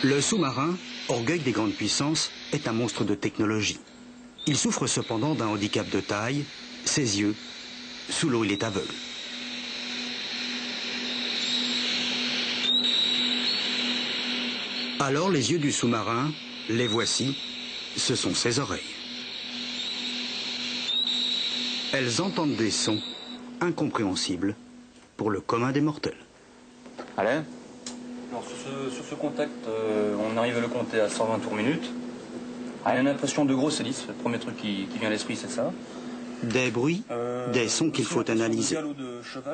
Le sous-marin, orgueil des grandes puissances, est un monstre de technologie. Il souffre cependant d'un handicap de taille, ses yeux. Sous l'eau, il est aveugle. Alors les yeux du sous-marin, les voici, ce sont ses oreilles. Elles entendent des sons incompréhensibles pour le commun des mortels. Alain ? Alors, sur ce contact, on arrive à le compter à 120 tours minute. Il a une impression de grosse hélice. Le premier truc qui vient à l'esprit, c'est ça. Des bruits, des sons qu'il faut analyser.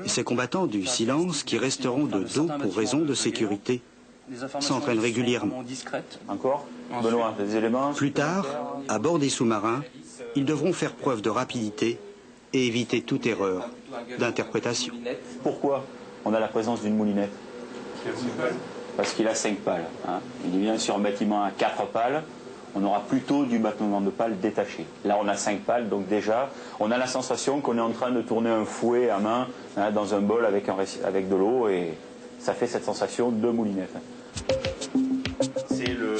Ces combattants du silence, qui resteront de dos pour raison de sécurité, s'entraînent régulièrement. Encore ? Benoît, des éléments ? Plus tard, à bord des sous-marins, ils devront faire preuve de rapidité et éviter toute erreur d'interprétation. Pourquoi on a la présence d'une moulinette ? Parce qu'il a 5 pales. Hein. Il vient sur un bâtiment à 4 pales, on aura plutôt du bâtiment de pales détaché. Là, on a 5 pales, donc déjà, on a la sensation qu'on est en train de tourner un fouet à main dans un bol avec de l'eau, et ça fait cette sensation de moulinette. C'est le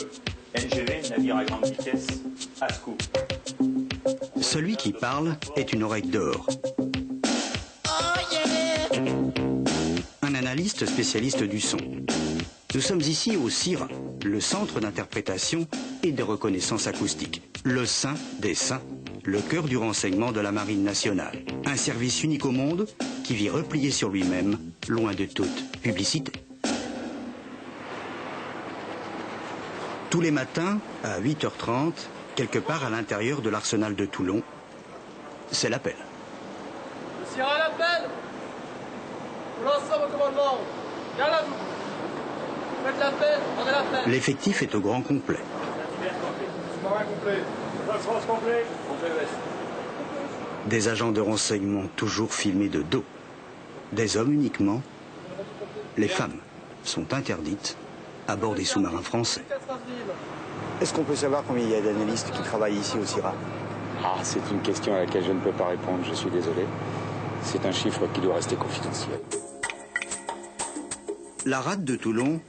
NGV, navire à grande vitesse, ASCO. Celui qui parle est une oreille d'or. Un analyste spécialiste du son. Nous sommes ici au CIRA, le centre d'interprétation et de reconnaissance acoustique. Le saint des saints, le cœur du renseignement de la Marine nationale. Un service unique au monde qui vit replié sur lui-même, loin de toute publicité. Tous les matins, à 8h30, quelque part à l'intérieur de l'arsenal de Toulon, c'est l'appel. Le CIRA l'appel. Pour l'ensemble au commandement. Garde à vous. Faites l'appel, rendez l'appel. L'effectif est au grand complet. Sous-marin complet. France complet. Complet ouest. Des agents de renseignement toujours filmés de dos. Des hommes uniquement. Les femmes sont interdites à bord des sous-marins français. Est-ce qu'on peut savoir combien il y a d'analystes qui travaillent ici au CIRA? Ah, c'est une question à laquelle je ne peux pas répondre, je suis désolé. C'est un chiffre qui doit rester confidentiel. La rade de Toulon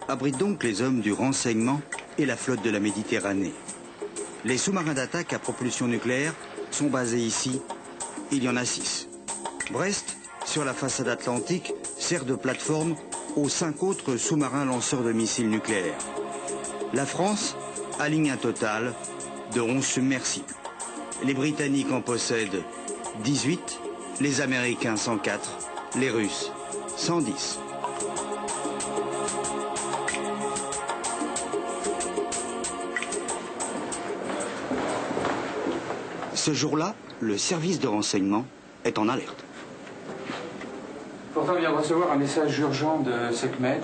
abrite donc les hommes du renseignement et la flotte de la Méditerranée. Les sous-marins d'attaque à propulsion nucléaire sont basés ici. Il y en a 6. Brest, sur la façade atlantique, sert de plateforme aux 5 autres sous-marins lanceurs de missiles nucléaires. La France aligne un total de 11 submersibles. Les Britanniques en possèdent 18, les Américains 104, les Russes 110. Ce jour-là, le service de renseignement est en alerte. Pourtant, on vient de recevoir un message urgent de SecMed.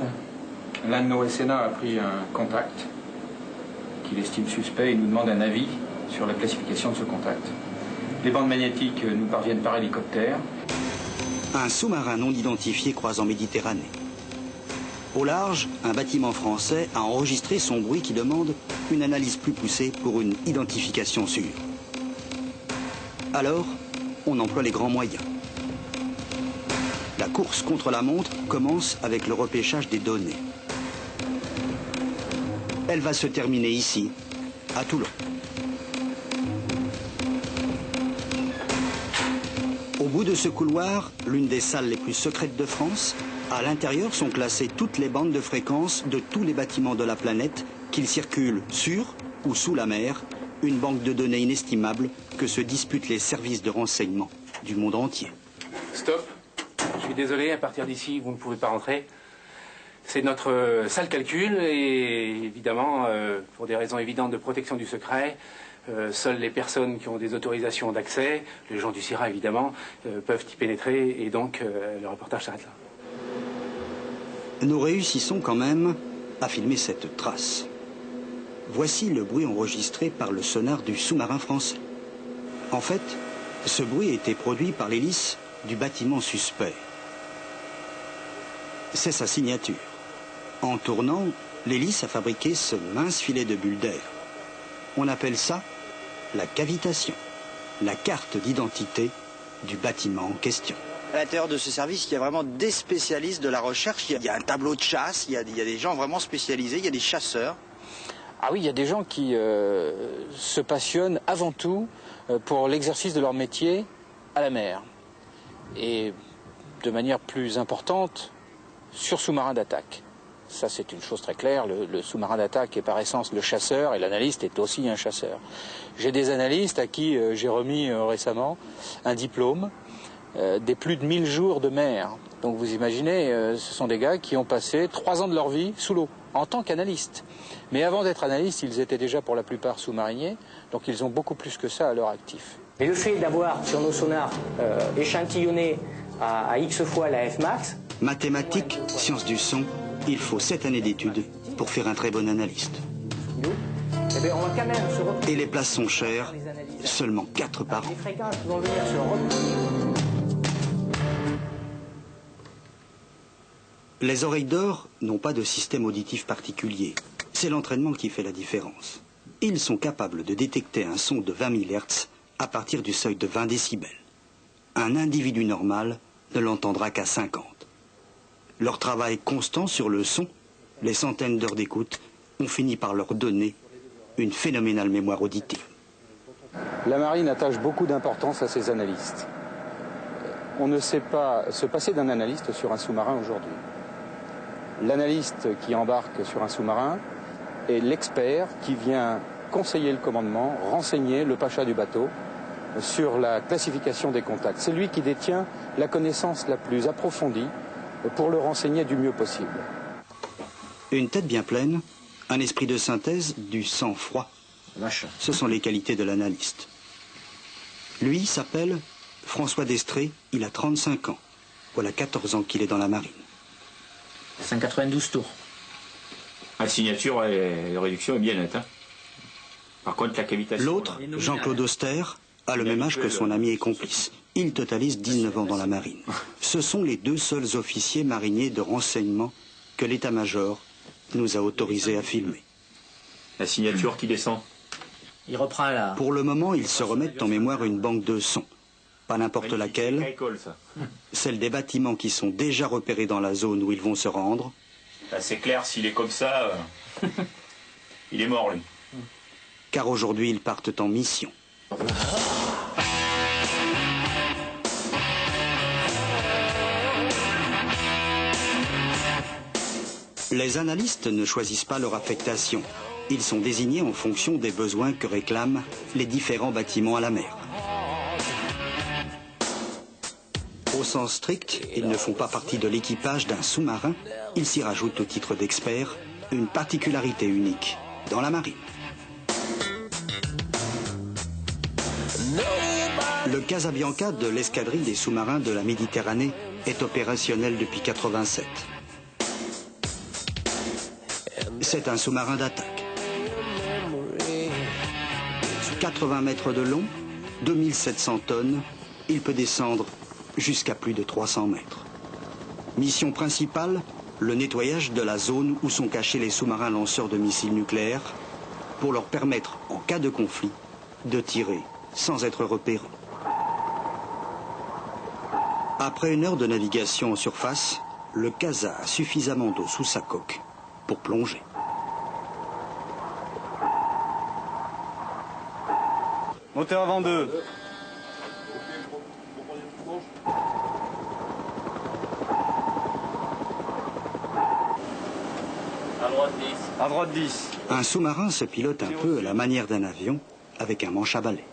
L'un de nos SNA a pris un contact qu'il estime suspect et nous demande un avis sur la classification de ce contact. Les bandes magnétiques nous parviennent par hélicoptère. Un sous-marin non identifié croise en Méditerranée. Au large, un bâtiment français a enregistré son bruit qui demande une analyse plus poussée pour une identification sûre. Alors, on emploie les grands moyens. La course contre la montre commence avec le repêchage des données. Elle va se terminer ici, à Toulon. Au bout de ce couloir, l'une des salles les plus secrètes de France, à l'intérieur sont classées toutes les bandes de fréquences de tous les bâtiments de la planète, qu'ils circulent sur ou sous la mer, une banque de données inestimable que se disputent les services de renseignement du monde entier. Stop. Je suis désolé, à partir d'ici, vous ne pouvez pas rentrer. C'est notre salle calcul et évidemment, pour des raisons évidentes de protection du secret, seules les personnes qui ont des autorisations d'accès, les gens du CIRA évidemment, peuvent y pénétrer et donc le reportage s'arrête là. Nous réussissons quand même à filmer cette trace. Voici le bruit enregistré par le sonar du sous-marin français. En fait, ce bruit a été produit par l'hélice du bâtiment suspect. C'est sa signature. En tournant, l'hélice a fabriqué ce mince filet de bulles d'air. On appelle ça la cavitation, la carte d'identité du bâtiment en question. À l'intérieur de ce service, il y a vraiment des spécialistes de la recherche. Il y a un tableau de chasse, il y a des gens vraiment spécialisés, il y a des chasseurs. Ah oui, il y a des gens qui se passionnent avant tout pour l'exercice de leur métier à la mer. Et de manière plus importante, sur sous-marin d'attaque. Ça, c'est une chose très claire. Le sous-marin d'attaque est par essence le chasseur et l'analyste est aussi un chasseur. J'ai des analystes à qui j'ai remis récemment un diplôme des plus de 1000 jours de mer. Donc vous imaginez, ce sont des gars qui ont passé 3 ans de leur vie sous l'eau, en tant qu'analystes. Mais avant d'être analystes, ils étaient déjà pour la plupart sous-mariniers, donc ils ont beaucoup plus que ça à leur actif. Et le fait d'avoir sur nos sonars échantillonné à X fois la Fmax... Mathématiques, sciences du son, il faut 7 années d'études pour faire un très bon analyste. Eh bien, on va quand même se retrouver... Et les places sont chères, seulement 4 par an. Les fréquences vont venir se retrouver. Les oreilles d'or n'ont pas de système auditif particulier. C'est l'entraînement qui fait la différence. Ils sont capables de détecter un son de 20 000 Hz à partir du seuil de 20 décibels. Un individu normal ne l'entendra qu'à 50. Leur travail constant sur le son, les centaines d'heures d'écoute, ont fini par leur donner une phénoménale mémoire auditive. La marine attache beaucoup d'importance à ses analystes. On ne sait pas se passer d'un analyste sur un sous-marin aujourd'hui. L'analyste qui embarque sur un sous-marin est l'expert qui vient conseiller le commandement, renseigner le pacha du bateau sur la classification des contacts. C'est lui qui détient la connaissance la plus approfondie pour le renseigner du mieux possible. Une tête bien pleine, un esprit de synthèse, du sang-froid. Ce sont les qualités de l'analyste. Lui s'appelle François Destré, il a 35 ans. Voilà 14 ans qu'il est dans la marine. 192 tours. La signature et la réduction est bien nette. Hein. Par contre, la cavitation... L'autre, Jean-Claude Auster, a le même âge que son ami et complice. Il totalise 19 ans dans la marine. Ce sont les 2 seuls officiers mariniers de renseignement que l'état-major nous a autorisés à filmer. La signature qui descend. Il reprend là. Pour le moment, ils se remettent en mémoire une banque de sons. Pas n'importe laquelle, celle des bâtiments qui sont déjà repérés dans la zone où ils vont se rendre. C'est clair, s'il est comme ça, il est mort, lui. Car aujourd'hui, ils partent en mission. Les analystes ne choisissent pas leur affectation. Ils sont désignés en fonction des besoins que réclament les différents bâtiments à la mer. Au sens strict, ils ne font pas partie de l'équipage d'un sous-marin. Ils s'y rajoutent au titre d'experts une particularité unique dans la marine. Le Casabianca de l'escadrille des sous-marins de la Méditerranée est opérationnel depuis 1987. C'est un sous-marin d'attaque. 80 mètres de long, 2700 tonnes, il peut descendre jusqu'à plus de 300 mètres. Mission principale, le nettoyage de la zone où sont cachés les sous-marins lanceurs de missiles nucléaires pour leur permettre, en cas de conflit, de tirer sans être repérés. Après 1 heure de navigation en surface, le Casa a suffisamment d'eau sous sa coque pour plonger. Moteur avant 2. À droite 10. À droite 10. Un sous-marin se pilote un peu à la manière d'un avion, avec un manche à balai.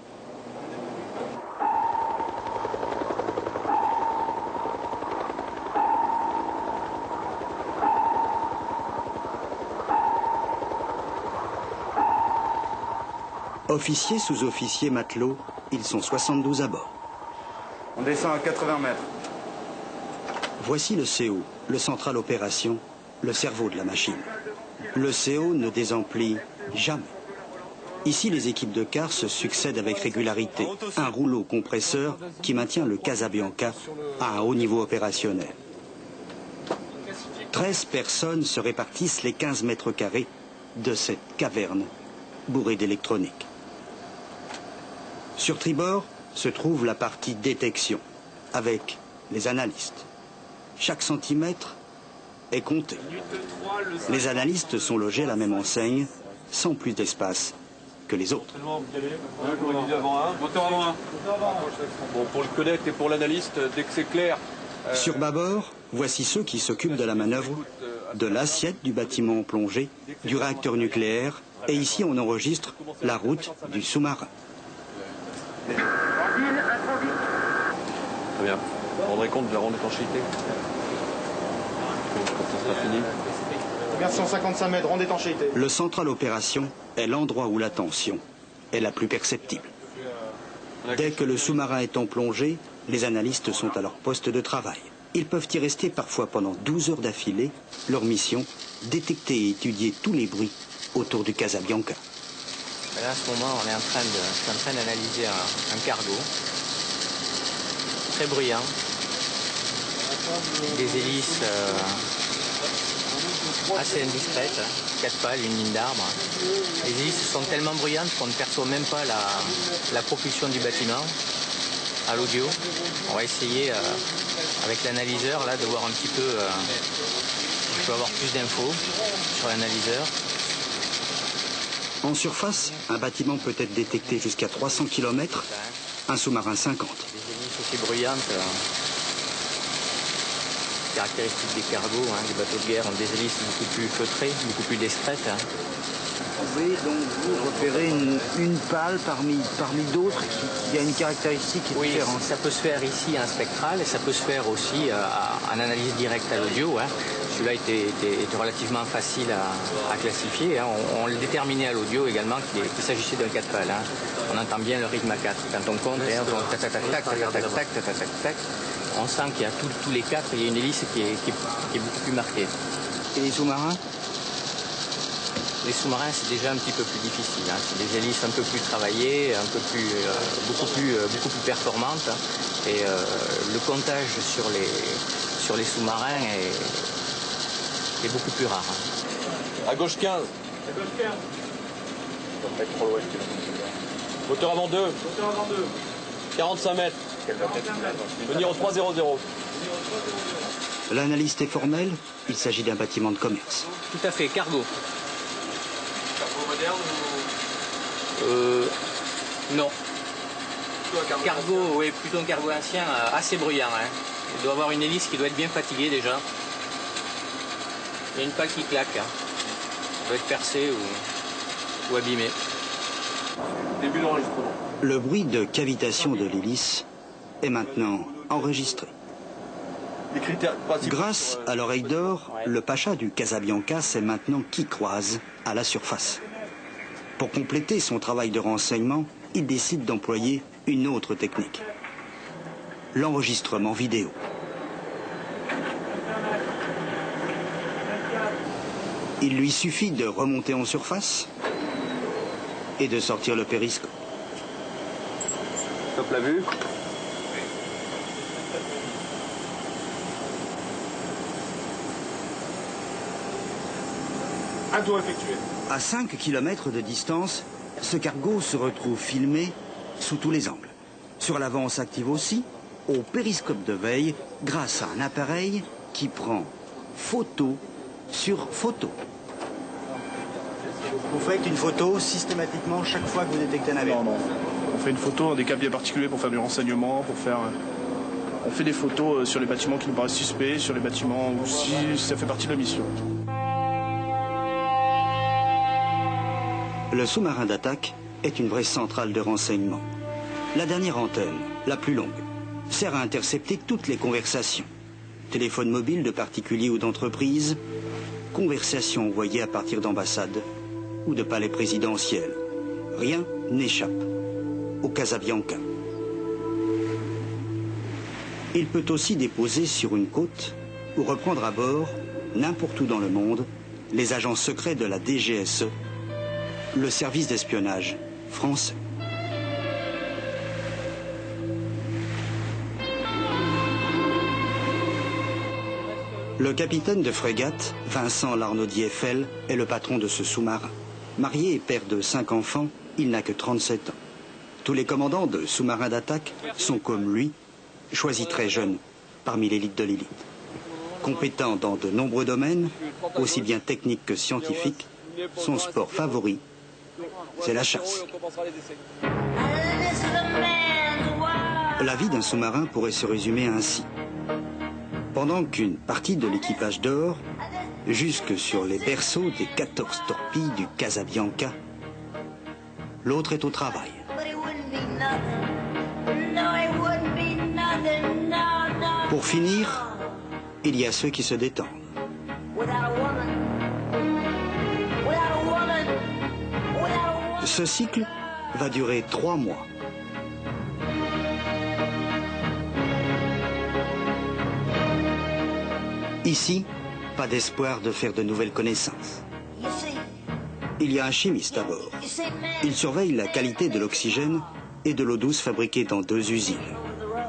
Officiers, sous-officiers, matelots, ils sont 72 à bord. On descend à 80 mètres. Voici le CO, le central opération, le cerveau de la machine. Le CO ne désemplit jamais. Ici, les équipes de quart se succèdent avec régularité. Un rouleau compresseur qui maintient le Casabianca à un haut niveau opérationnel. 13 personnes se répartissent les 15 mètres carrés de cette caverne bourrée d'électronique. Sur tribord se trouve la partie détection, avec les analystes. Chaque centimètre est compté. Les analystes sont logés à la même enseigne, sans plus d'espace que les autres. Moteur avant 1. Bon, pour le connect et pour l'analyste, dès que c'est clair. Sur bâbord, voici ceux qui s'occupent de la manœuvre, de l'assiette du bâtiment plongé, du réacteur nucléaire, et ici on enregistre la route du sous-marin. Très bien. Vous rendrez compte de la ronde d'étanchéité quand ça sera fini. 155 mètres, ronde d'étanchéité. Le central opération est l'endroit où la tension est la plus perceptible. Dès que le sous-marin est en plongée, les analystes sont à leur poste de travail. Ils peuvent y rester parfois pendant 12 heures d'affilée. Leur mission, détecter et étudier tous les bruits autour du Casabianca. Là, à ce moment, je suis en train d'analyser un cargo. Très bruyant. Des hélices assez indiscrètes. 4 pales, une ligne d'arbre. Les hélices sont tellement bruyantes qu'on ne perçoit même pas la propulsion du bâtiment à l'audio. On va essayer avec l'analyseur là de voir un petit peu si je peux avoir plus d'infos sur l'analyseur. En surface, un bâtiment peut être détecté jusqu'à 300 km, un sous-marin 50. Des hélices aussi bruyantes, caractéristiques des cargos, des bateaux de guerre ont des hélices beaucoup plus feutrées, beaucoup plus discrètes. Vous pouvez donc vous repérer une pale parmi d'autres qui a une caractéristique différente. Oui, ça peut se faire ici en spectral et ça peut se faire aussi en analyse directe à l'audio. Celui-là était relativement facile à classifier. On le déterminait à l'audio également qu'il s'agissait d'un 4 pales. On entend bien le rythme à 4. Quand on compte, on tac, tac, tac, tac, tac, tac, tac, tac, tac, on sent qu'il y a tous les 4, il y a une hélice qui est beaucoup plus marquée. Et les sous-marins? Les sous-marins, c'est déjà un petit peu plus difficile. C'est des hélices un peu plus travaillées, beaucoup plus performantes. Et le comptage sur les sous-marins est beaucoup plus rare. À gauche 15. À gauche 15. On va être trop loin. Moteur avant 2. Moteur avant 2. 45 mètres. Venir au 300. L'analyste est formelle, il s'agit d'un bâtiment de commerce. Tout à fait, cargo. Cargo moderne ou... Non. Cargo, oui, plutôt un cargo ancien, assez bruyant. Il doit avoir une hélice qui doit être bien fatiguée déjà. Il y a une pale qui claque. Elle doit être percée ou abîmée. Début d'enregistrement. Le bruit de cavitation de l'hélice est maintenant enregistré. Les critères principaux. Grâce à l'oreille d'or, le pacha du Casabianca sait maintenant qui croise à la surface. Pour compléter son travail de renseignement, il décide d'employer une autre technique. L'enregistrement vidéo. Il lui suffit de remonter en surface et de sortir le périscope. Top la vue. Un tour effectué. À 5 km de distance, ce cargo se retrouve filmé sous tous les angles. Sur l'avant, on s'active aussi au périscope de veille grâce à un appareil qui prend photo sur photo. Vous faites une photo systématiquement chaque fois que vous détectez un navire? Non. On fait une photo dans des cas bien particuliers pour faire du renseignement, on fait des photos sur les bâtiments qui nous paraissent suspects, sur les bâtiments où si ça fait partie de la mission. Le sous-marin d'attaque est une vraie centrale de renseignement. La dernière antenne, la plus longue, sert à intercepter toutes les conversations. Téléphone mobile de particuliers ou d'entreprises, conversations envoyées à partir d'ambassades ou de palais présidentiels. Rien n'échappe au Casabianca. Il peut aussi déposer sur une côte ou reprendre à bord, n'importe où dans le monde, les agents secrets de la DGSE, le service d'espionnage français. Le capitaine de frégate, Vincent Larnaudier-Eiffel, est le patron de ce sous-marin. Marié et père de 5 enfants, il n'a que 37 ans. Tous les commandants de sous-marins d'attaque sont comme lui, choisis très jeunes parmi l'élite de l'élite. Compétent dans de nombreux domaines, aussi bien techniques que scientifiques, son sport favori, c'est la chasse. La vie d'un sous-marin pourrait se résumer ainsi. Pendant qu'une partie de l'équipage dort, jusque sur les berceaux des 14 torpilles du Casabianca, l'autre est au travail. Pour finir, il y a ceux qui se détendent. Ce cycle va durer 3 mois. Ici, pas d'espoir de faire de nouvelles connaissances. Il y a un chimiste à bord. Il surveille la qualité de l'oxygène et de l'eau douce fabriquée dans 2 usines.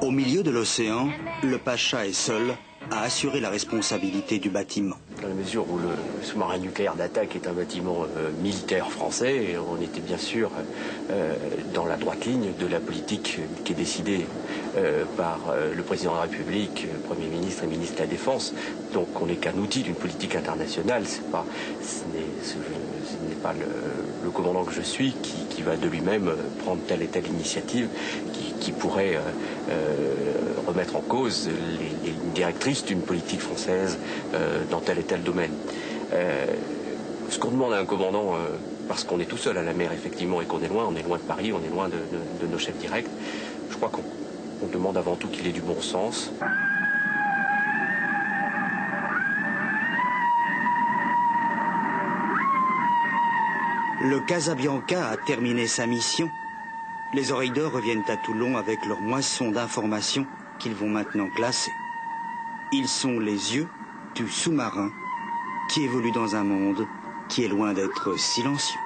Au milieu de l'océan, le Pacha est seul à assurer la responsabilité du bâtiment. Dans la mesure où le sous-marin nucléaire d'attaque est un bâtiment militaire français, on était bien sûr dans la droite ligne de la politique qui est décidée par le président de la République, le Premier ministre et ministre de la Défense. Donc on n'est qu'un outil d'une politique internationale. Ce n'est pas le commandant que je suis qui va de lui-même prendre telle et telle initiative qui pourrait remettre en cause les lignes directrices d'une politique française dans tel et tel domaine. Ce qu'on demande à un commandant, parce qu'on est tout seul à la mer effectivement et qu'on est loin de Paris, on est loin de nos chefs directs, je crois qu'on demande avant tout qu'il ait du bon sens. Le Casabianca a terminé sa mission. Les oreilles d'or reviennent à Toulon avec leur moisson d'informations qu'ils vont maintenant classer. Ils sont les yeux du sous-marin qui évolue dans un monde qui est loin d'être silencieux.